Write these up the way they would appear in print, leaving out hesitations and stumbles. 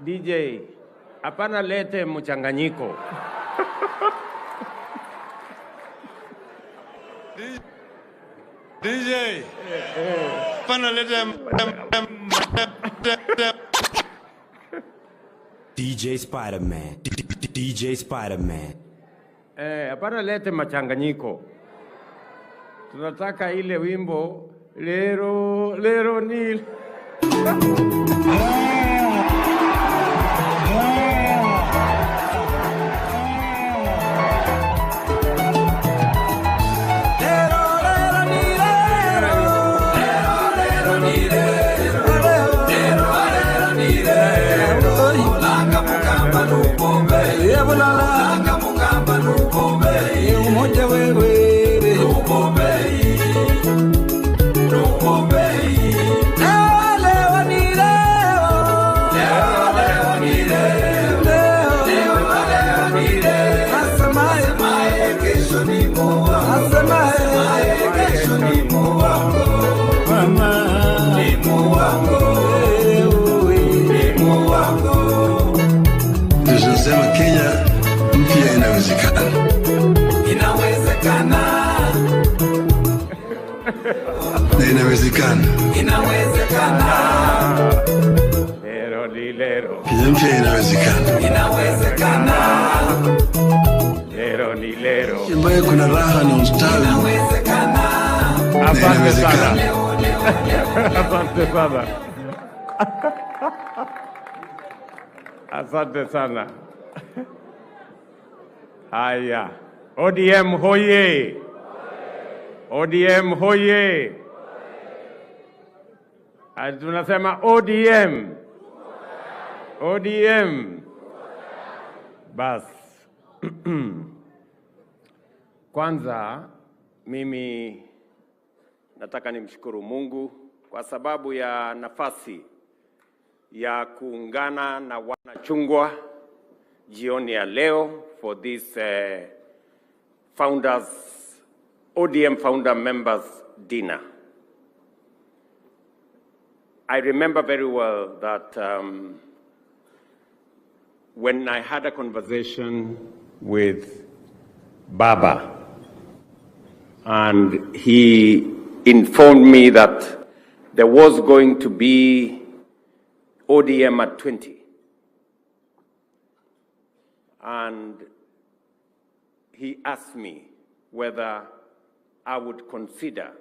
DJ, hapana lete mchanganyiko. DJ, hapana lete DJ Spider-Man. DJ Spider-Man. Hapana lete machanganyiko. Tunataka ile wimbo lero lero nil. Tunasema Kenya mpya inawezekana. Inawezekana. Inawezekana. Inawezekana. Lero ni lero. Kenya mpya inawezekana. Inawezekana. Lero ni lero. Ambayo kuna raha na ustawi. Inawezekana. Asante sana. Asante sana. Asante sana. Haya. ODM hoye. ODM hoye. Tunasema ODM. ODM. Bas. Kwanza mimi nataka nimshukuru Mungu kwa sababu ya nafasi ya kuungana na wanachungwa jioni ya leo for this ODM founder members dinner. I remember very well that when I had a conversation with Baba, and he informed me that there was going to be ODM at 20. And he asked me whether I would consider,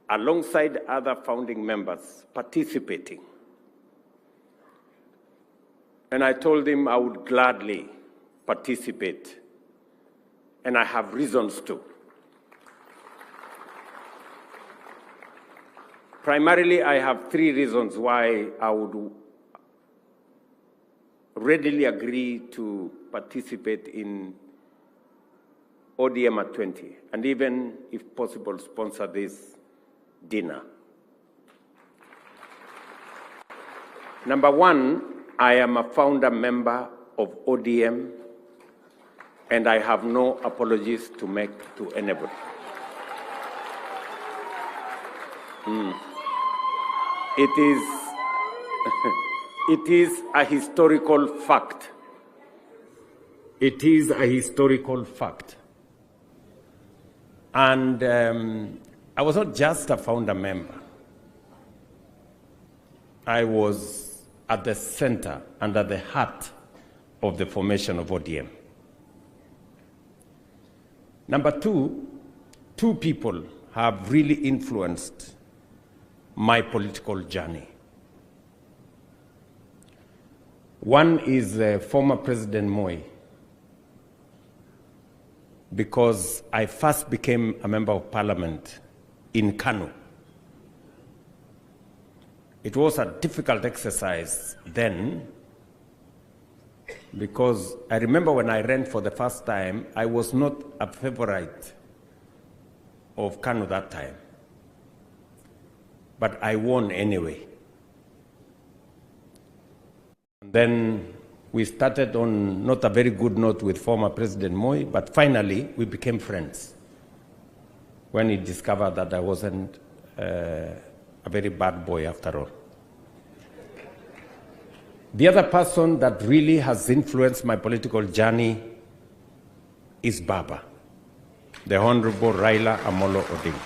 alongside other founding members, participating. And I told him I would gladly participate, and I have reasons to. Primarily, I have three reasons why I would readily agree to participate in ODM at 20, and even, if possible, sponsor this dinner. Number one, I am a founder member of ODM, and I have no apologies to make to anybody. It is a historical fact. It is a historical fact. And I was not just a founder member. I was at the center and at the heart of the formation of ODM. Number two, two people have really influenced my political journey. One is former President Moi, because I first became a member of parliament in Kano. It was a difficult exercise then, because I remember when I ran for the first time, I was not a favorite of Kano that time. But I won anyway. And then we started on not a very good note with former President Moi, but finally we became friends. when he discovered that I wasn't a very bad boy after all. The other person that really has influenced my political journey is Baba, the Honorable Raila Amolo Odinga.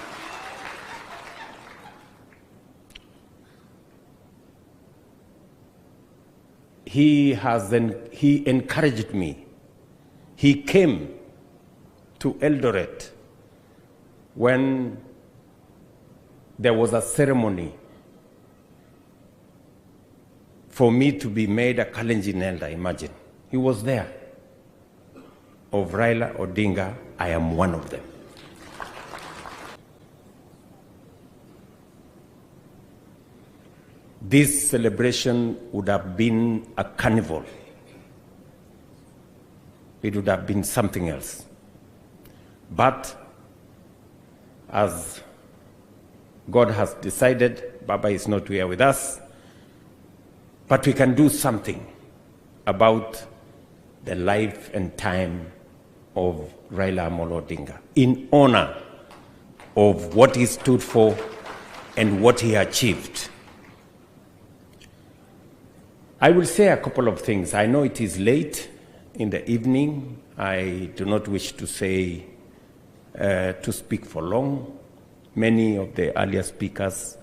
He encouraged me. He came to Eldoret when there was a ceremony for me to be made a Kalenjin elder, imagine. He was there. Of Raila Odinga, I am one of them. This celebration would have been a carnival. It would have been something else. But as God has decided, Baba is not here with us, but we can do something about the life and time of Raila Amolo Odinga in honor of what he stood for and what he achieved. I will say a couple of things. I know it is late in the evening. I do not wish to speak for long. Many of the earlier speakers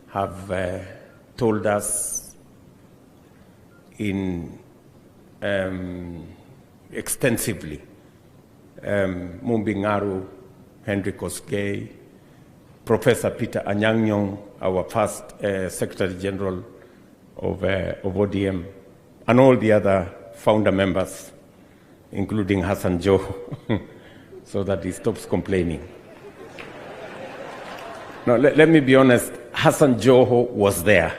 have told us extensively. Mumbingaru, Henry Koskei, Professor Peter Anyang-Nyong, our first Secretary General of ODM, and all the other founder members, including Hassan Joho, so that he stops complaining. No, let me be honest, Hassan Joho was there.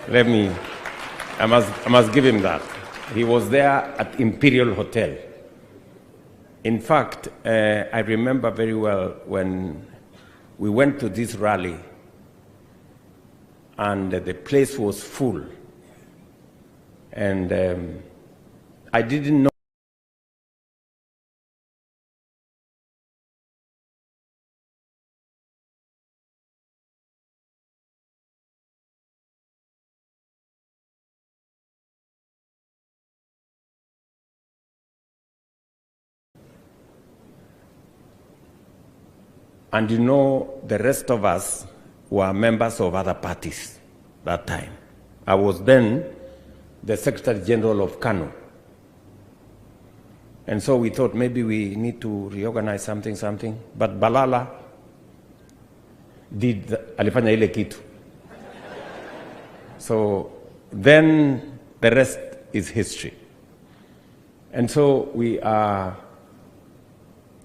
I must give him that. He was there at Imperial Hotel. In fact, I remember very well when we went to this rally and the place was full. And I didn't know and you know, the rest of us were members of other parties that time. I was then the Secretary General of Kano. And so we thought maybe we need to reorganize something. But Balala did alifanya ile kitu. So then the rest is history. And so we are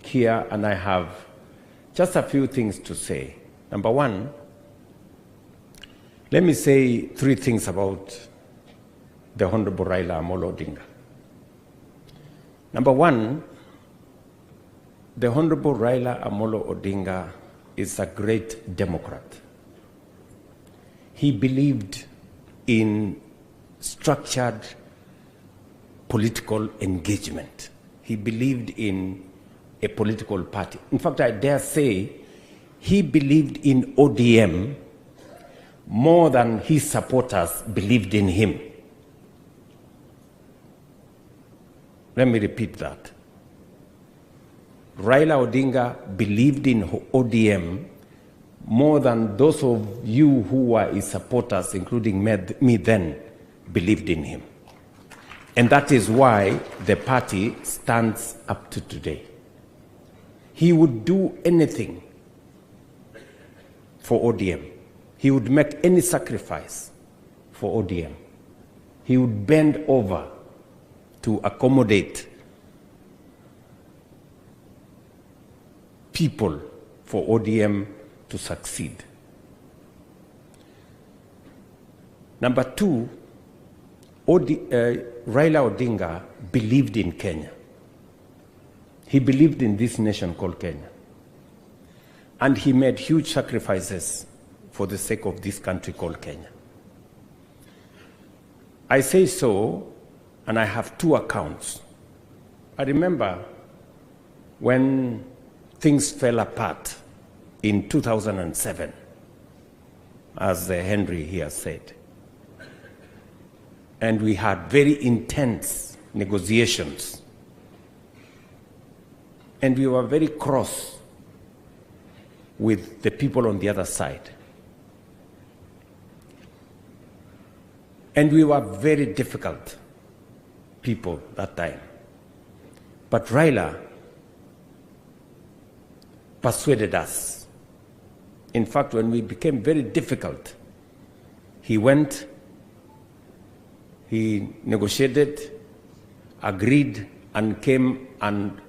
here, and I have just a few things to say. Number one, let me say three things about the Honorable Raila Amolo Odinga. Number one, the Honorable Raila Amolo Odinga is a great Democrat. He believed in structured political engagement. He believed in a political party. In fact, I dare say he believed in ODM more than his supporters believed in him. Let me repeat that. Raila Odinga believed in ODM more than those of you who were his supporters, including me then, believed in him. And that is why the party stands up to today. He would do anything for ODM. He would make any sacrifice for ODM. He would bend over to accommodate people for ODM to succeed. Number two, Raila Odinga believed in Kenya. He believed in this nation called Kenya. And he made huge sacrifices for the sake of this country called Kenya. I say so, and I have two accounts. I remember when things fell apart in 2007, as Henry here said. And we had very intense negotiations. And we were very cross with the people on the other side. And we were very difficult people that time. But Raila persuaded us. In fact, when we became very difficult, he went, he negotiated, agreed, and came and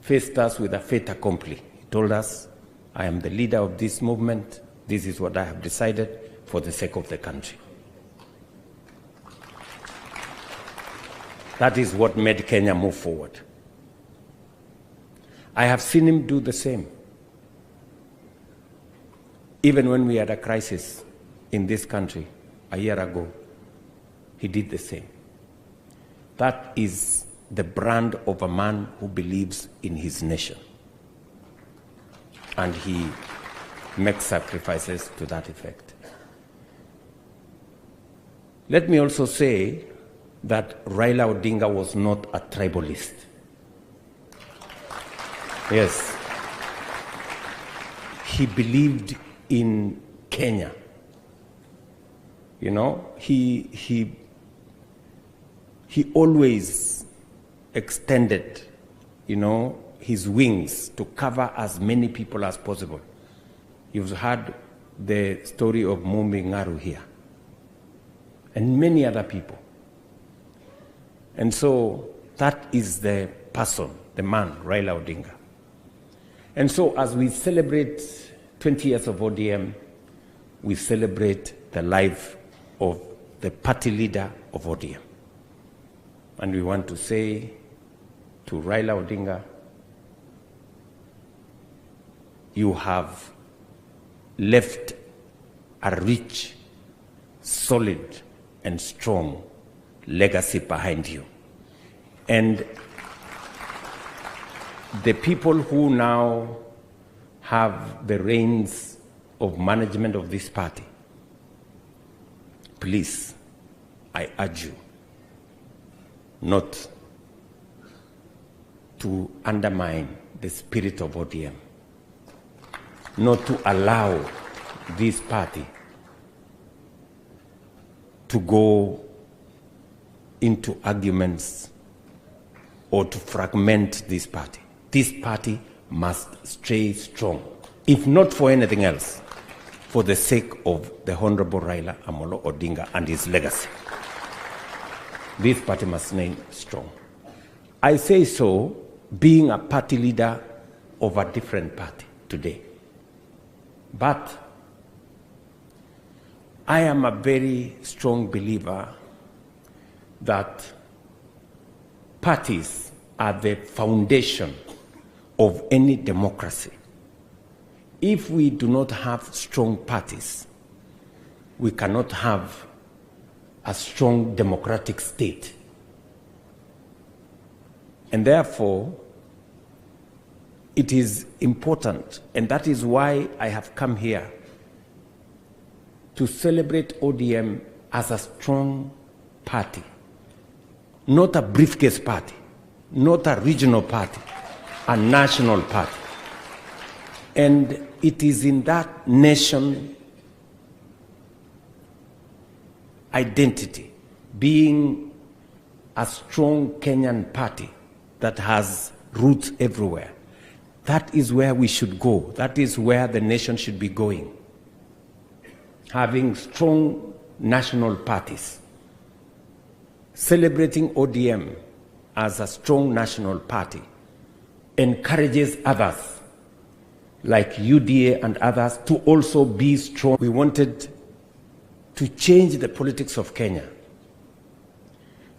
faced us with a fait accompli. He told us, I am the leader of this movement. This is what I have decided for the sake of the country. That is what made Kenya move forward. I have seen him do the same. Even when we had a crisis in this country a year ago, he did the same. That is the brand of a man who believes in his nation. And he makes sacrifices to that effect. Let me also say that Raila Odinga was not a tribalist. Yes. He believed in Kenya. You know, he always extended, you know, his wings to cover as many people as possible. You've heard the story of Mumbi Ngaru here, and many other people. And so that is the person, the man, Raila Odinga. And so as we celebrate 20 years of ODM, we celebrate the life of the party leader of ODM. And we want to say to Raila Odinga, you have left a rich, solid, and strong legacy behind you. And the people who now have the reins of management of this party, please, I urge you not to undermine the spirit of ODM, not to allow this party to go into arguments or to fragment this party. This party must stay strong, if not for anything else, for the sake of the Honorable Raila Amolo Odinga and his legacy. This party must stay strong. I say so being a party leader of a different party today. But I am a very strong believer that parties are the foundation of any democracy. If we do not have strong parties, we cannot have a strong democratic state. And therefore, it is important, and that is why I have come here to celebrate ODM as a strong party, not a briefcase party, not a regional party, a national party. And it is in that nation identity, being a strong Kenyan party that has roots everywhere. That is where we should go. That is where the nation should be going. Having strong national parties. Celebrating ODM as a strong national party encourages others, like UDA and others, to also be strong. We wanted to change the politics of Kenya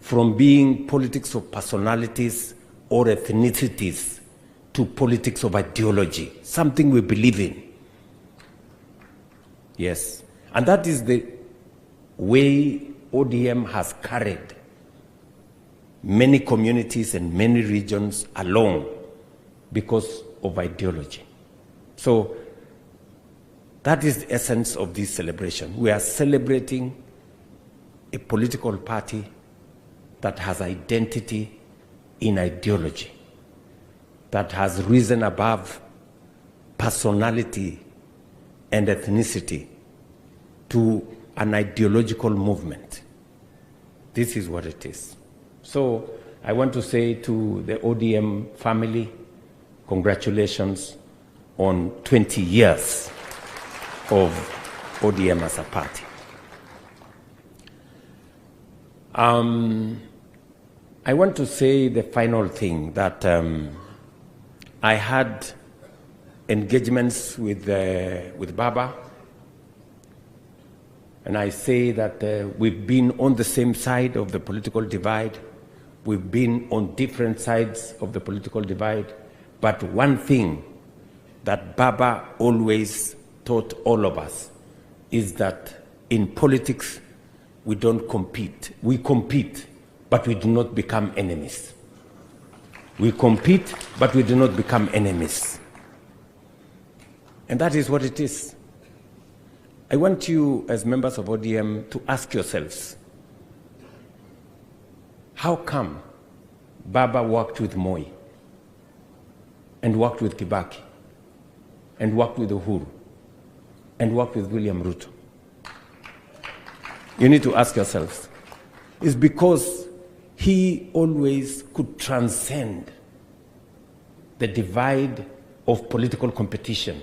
from being politics of personalities or ethnicities to politics of ideology, something we believe in. Yes, and that is the way ODM has carried many communities and many regions along because of ideology. So that is the essence of this celebration. We are celebrating a political party that has identity in ideology, that has risen above personality and ethnicity to an ideological movement. This is what it is. So I want to say to the ODM family, congratulations on 20 years of ODM as a party. I want to say the final thing, that I had engagements with Baba, and I say that we've been on the same side of the political divide, we've been on different sides of the political divide, but one thing that Baba always taught all of us is that in politics we don't compete. We compete, but we do not become enemies. We compete, but we do not become enemies. And that is what it is. I want you, as members of ODM, to ask yourselves, how come Baba worked with Moi, and worked with Kibaki, and worked with Uhuru, and worked with William Ruto? You need to ask yourselves. It's because he always could transcend the divide of political competition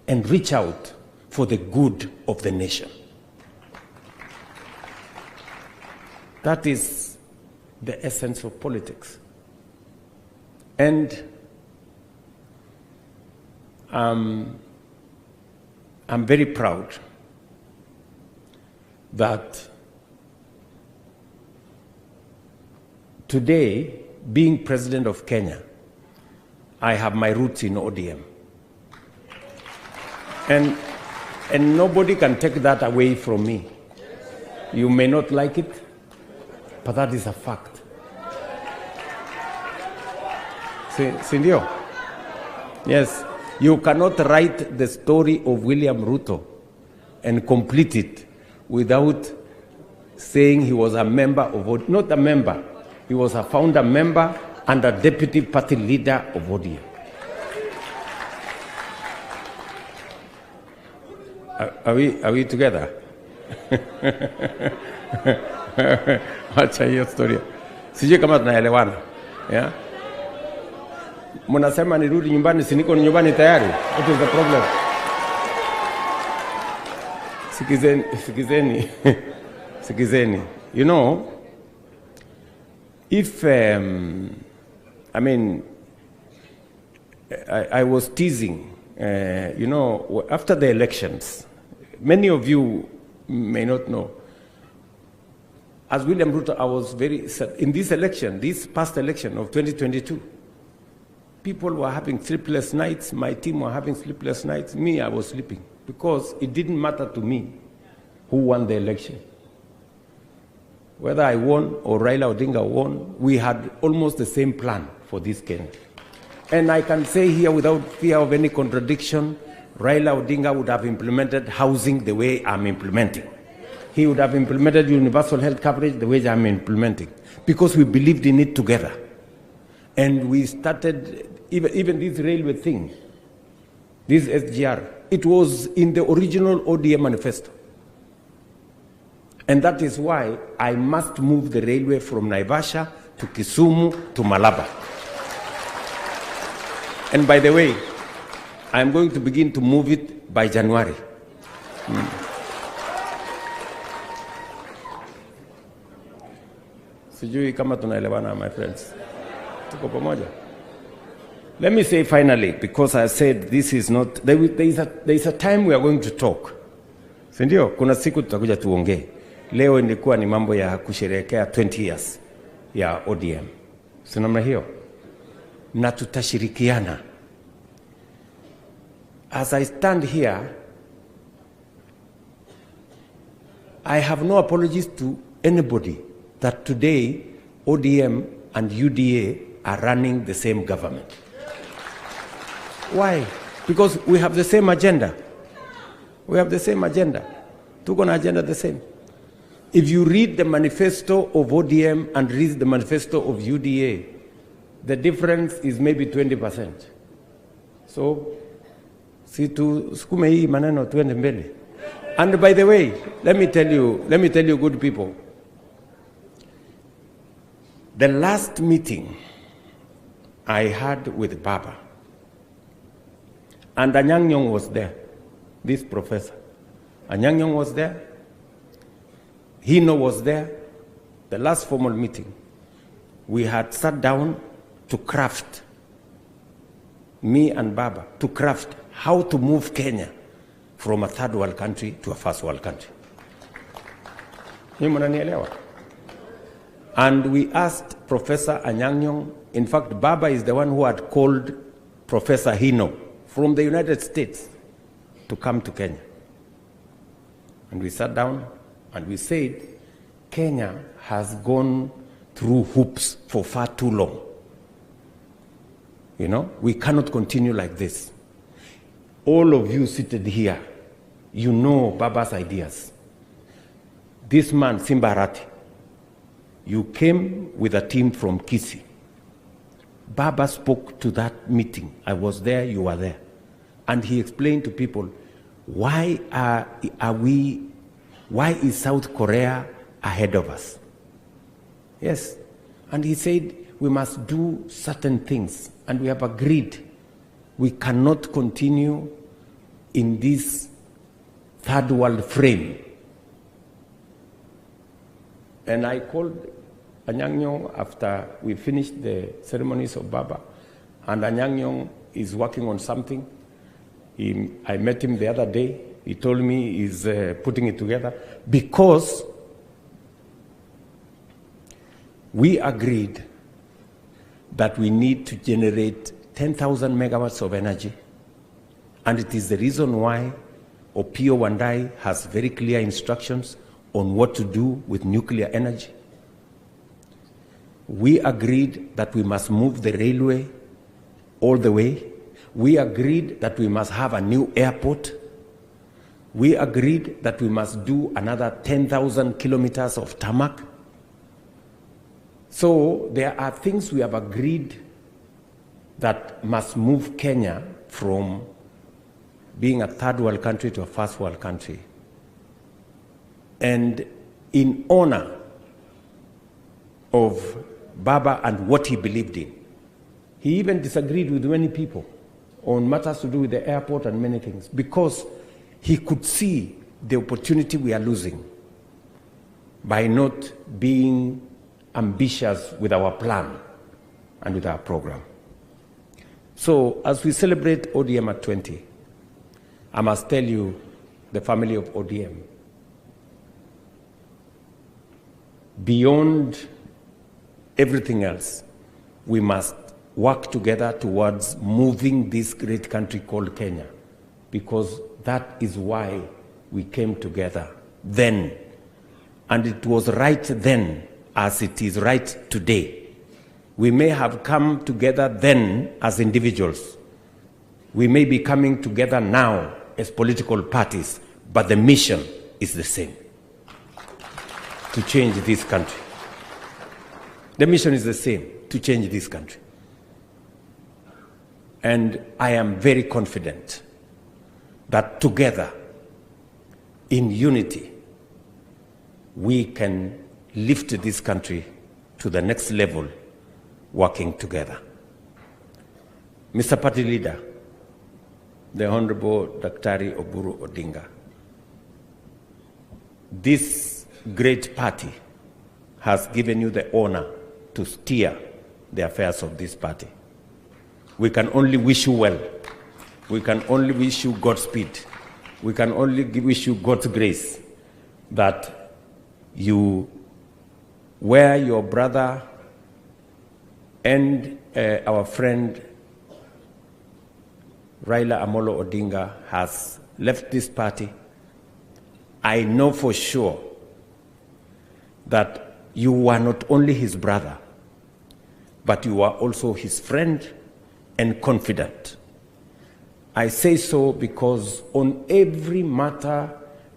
and reach out for the good of the nation. That is the essence of politics. And I'm very proud that today, being president of Kenya, I have my roots in ODM. And nobody can take that away from me. You may not like it, but that is a fact. Sindio? Yes, you cannot write the story of William Ruto and complete it without saying he was a member of, not a member, he was a founder member and a deputy party leader of ODM. Are we together? Acha hiyo story. Sijui kama tunaelewana. Yeah? Mnasema nirudi nyumbani, si niko nyumbani tayari? What is the problem? Sikizeni. You know, if, I mean, I was teasing, you know, after the elections, many of you may not know, as William Ruto, I was very sad. In this election, this past election of 2022, people were having sleepless nights, my team were having sleepless nights, me, I was sleeping, because it didn't matter to me who won the election. Whether I won or Raila Odinga won, we had almost the same plan for this Kenya. And I can say here without fear of any contradiction, Raila Odinga would have implemented housing the way I'm implementing. He would have implemented universal health coverage the way I'm implementing, because we believed in it together. And we started, even this railway thing, this SGR, it was in the original ODM manifesto. And that is why I must move the railway from Naivasha to Kisumu to Malaba. And by the way, I'm going to begin to move it by January. Sijui kama tunaelewana, my friends. Tuko pamoja. Let me say finally, because I said this is not, there is a time we are going to talk. Sindio? Kuna siku tutakuja tuongee. Leo ilikuwa ni mambo ya kusherehekea 20 years ya ODM. Si namna hiyo? Na tutashirikiana. As I stand here, I have no apologies to anybody that today ODM and UDA are running the same government. Why? Because we have the same agenda. We have the same agenda. Tuko na agenda the same. If you read the manifesto of ODM and read the manifesto of UDA, the difference is maybe 20%. So, si tu sukume hii maneno tuende mbele. And by the way, let me tell you good people. The last meeting I had with Baba, and Anyang Nyong was there, this professor. Anyang Nyong was there, Hino was there, the last formal meeting. We had sat down to craft, me and Baba, to craft how to move Kenya from a third world country to a first world country. And we asked Professor Anyang Nyong, in fact, Baba is the one who had called Professor Hino from the United States to come to Kenya. And we sat down and we said, Kenya has gone through hoops for far too long. You know, we cannot continue like this. All of you seated here, you know Baba's ideas. This man, Simba Arati, you came with a team from Kisii. Baba spoke to that meeting. I was there, you were there. And he explained to people, why is South Korea ahead of us? Yes. And he said, we must do certain things. And we have agreed we cannot continue in this third world frame. And I called Anyang Nyong after we finished the ceremonies of Baba. And Anyang Nyong is working on something. I met him the other day. He told me he's putting it together because we agreed that we need to generate 10,000 megawatts of energy. And it is the reason why Opio Wandai has very clear instructions on what to do with nuclear energy. We agreed that we must move the railway all the way. We agreed that we must have a new airport. We agreed that we must do another 10,000 kilometers of tarmac. So there are things we have agreed that must move Kenya from being a third world country to a first world country. And in honor of Baba and what he believed in, he even disagreed with many people on matters to do with the airport and many things, because he could see the opportunity we are losing by not being ambitious with our plan and with our program. So as we celebrate ODM at 20, I must tell you, the family of ODM, beyond everything else, we must work together towards moving this great country called Kenya, because that is why we came together then. And it was right then as it is right today. We may have come together then as individuals. We may be coming together now as political parties, but the mission is the same: to change this country. The mission is the same: to change this country. And I am very confident that together, in unity, we can lift this country to the next level, working together. Mr. Party Leader, the Honorable Daktari Oburu Odinga, this great party has given you the honor to steer the affairs of this party. We can only wish you well. We can only wish you Godspeed. We can only wish you God's grace that you, where your brother and our friend Raila Amolo Odinga has left this party, I know for sure that you are not only his brother, but you are also his friend and confidant. I say so because on every matter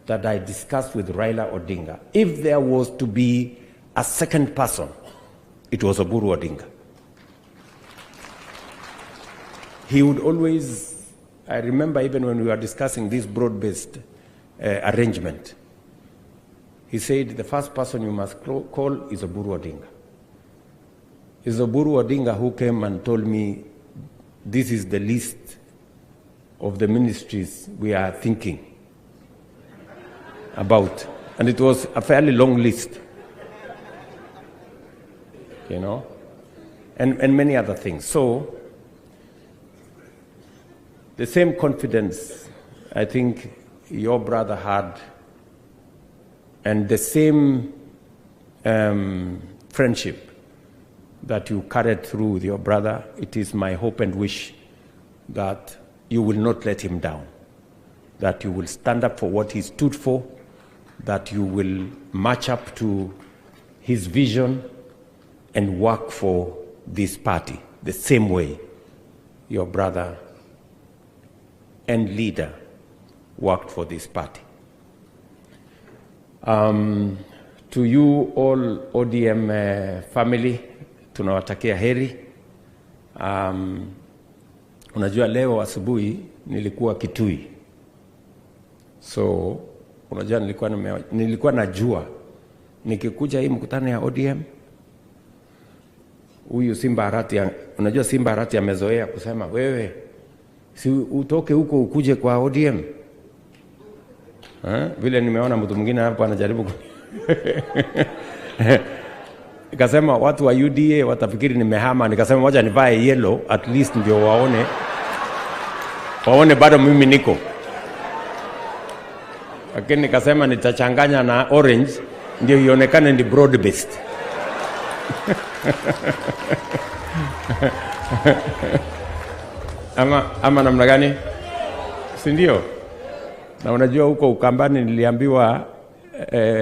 that I discussed with Raila Odinga, if there was to be a second person, it was Oburu Odinga. He would always, I remember even when we were discussing this broad-based arrangement, he said the first person you must call is Oburu Odinga. It's Oburu Odinga who came and told me, this is the list of the ministries we are thinking about. And it was a fairly long list, you know, and many other things. So, the same confidence I think your brother had, and the same friendship that you carried through with your brother, it is my hope and wish that you will not let him down, that you will stand up for what he stood for, that you will match up to his vision and work for this party the same way your brother and leader worked for this party. To you all ODM family, tunawatakia heri. Unajua leo asubuhi nilikuwa Kitui. So unajua nilikuwa najua nikikuja hii mkutano ya ODM, huyu Simba Arati, unajua Simba Arati amezoea kusema wewe si utoke huko ukuje kwa ODM. Vile nimeona mtu mwingine hapo anajaribu nikasema watu wa UDA watafikiri nimehama, nikasema wacha nivae yellow at least ndio waone bado mimi niko. Lakini nikasema nitachanganya na orange ndio ionekane ni broad based. ama namna gani? Si ndio? Na unajua huko Ukambani niliambiwa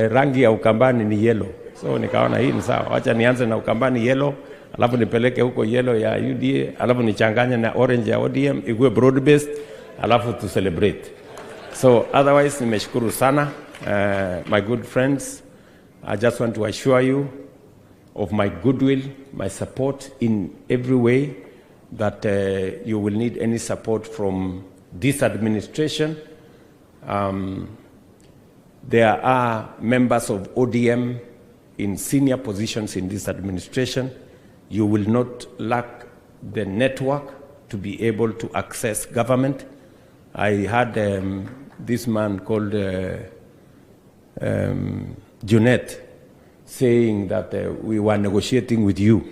rangi ya Ukambani ni yellow. So nikaona hii ni sawa. Wacha nianze na Ukambani yellow, alafu nipeleke huko yellow ya UDA, alafu nichanganye na orange ya ODM, ikuwe broad based, alafu to celebrate. So otherwise nimeshukuru sana my good friends. I just want to assure you of my goodwill, my support in every way, that you will need any support from this administration. There are members of ODM in senior positions in this administration. You will not lack the network to be able to access government. I had this man called Junet saying that we were negotiating with you.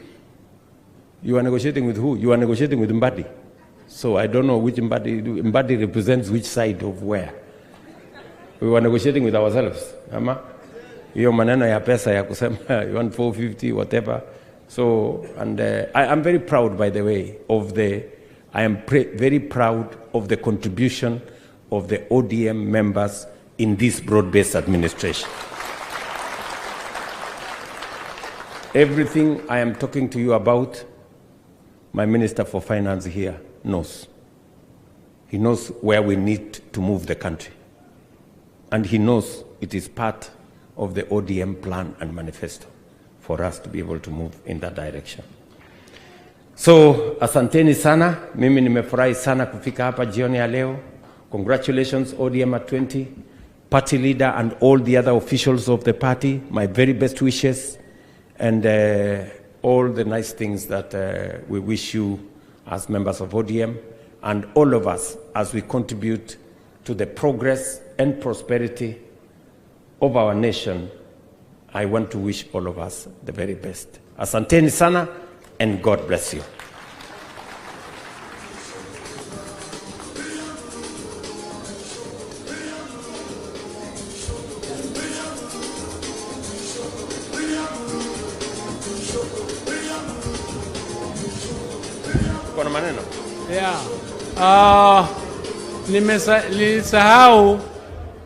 You are negotiating with who? You are negotiating with Mbadi. So I don't know which Mbadi represents which side of where. We were negotiating with ourselves. Ama? Hiyo maneno ya pesa ya kusema you want 450 whatever. So and I am very proud, by the way, of very proud of the contribution of the ODM members in this broad-based administration. Everything I am talking to you about, my Minister for Finance here knows. He knows where we need to move the country. And he knows it is part of the ODM plan and manifesto for us to be able to move in that direction. So, asanteni sana. Mimi nimefurahi sana kufika hapa jioni ya leo. Congratulations ODM at 20, party leader and all the other officials of the party. My very best wishes and all the nice things that we wish you as members of ODM and all of us as we contribute to the progress and prosperity of our nation. I want to wish all of us the very best. Asanteni sana and God bless you. Kuna maneno? Yeah. Nilisahau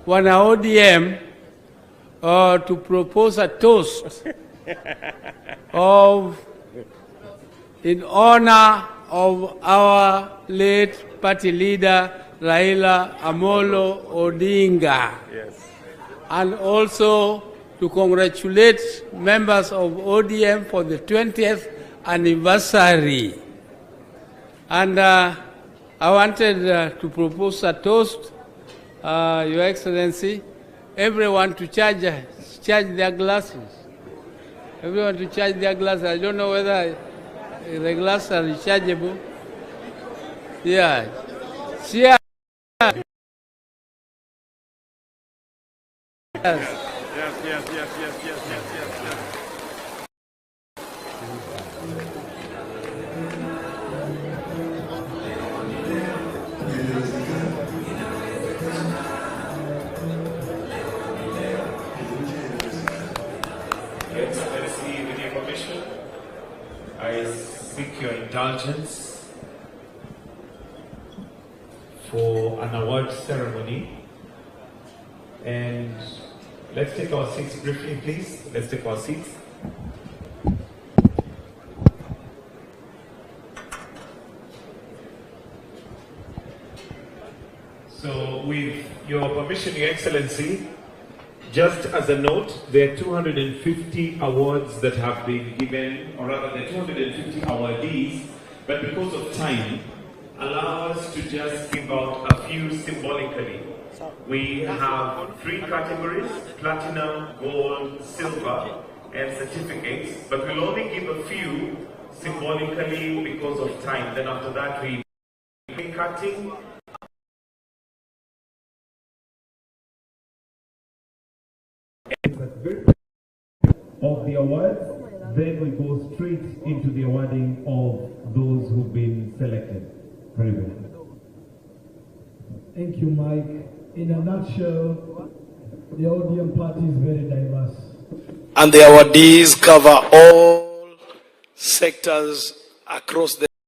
wana ODM to propose a toast in honor of our late party leader Raila Amolo Odinga. Yes. And also to congratulate members of ODM for the 20th anniversary. And I wanted to propose a toast, Your Excellency, everyone to charge their glasses. Everyone to charge their glasses. I don't know whether the glasses are rechargeable. Yeah. Cheers. Yes. Excellency, with your permission, I seek your indulgence for an award ceremony. And let's take our seats briefly, please. Let's take our seats. So, with your permission, Your Excellency, just as a note, there are 250 awards that have been given, or rather there are 250 awardees, but because of time, allow us to just give out a few symbolically. We have 3 categories: platinum, gold, silver, and certificates, but we'll only give a few symbolically because of time. Then after that, we cutting. Of the awards, then we go straight into the awarding of those who've been selected. Very well. Thank you, Mike. In a nutshell, the ODM party is very diverse. And the awardees cover all sectors across the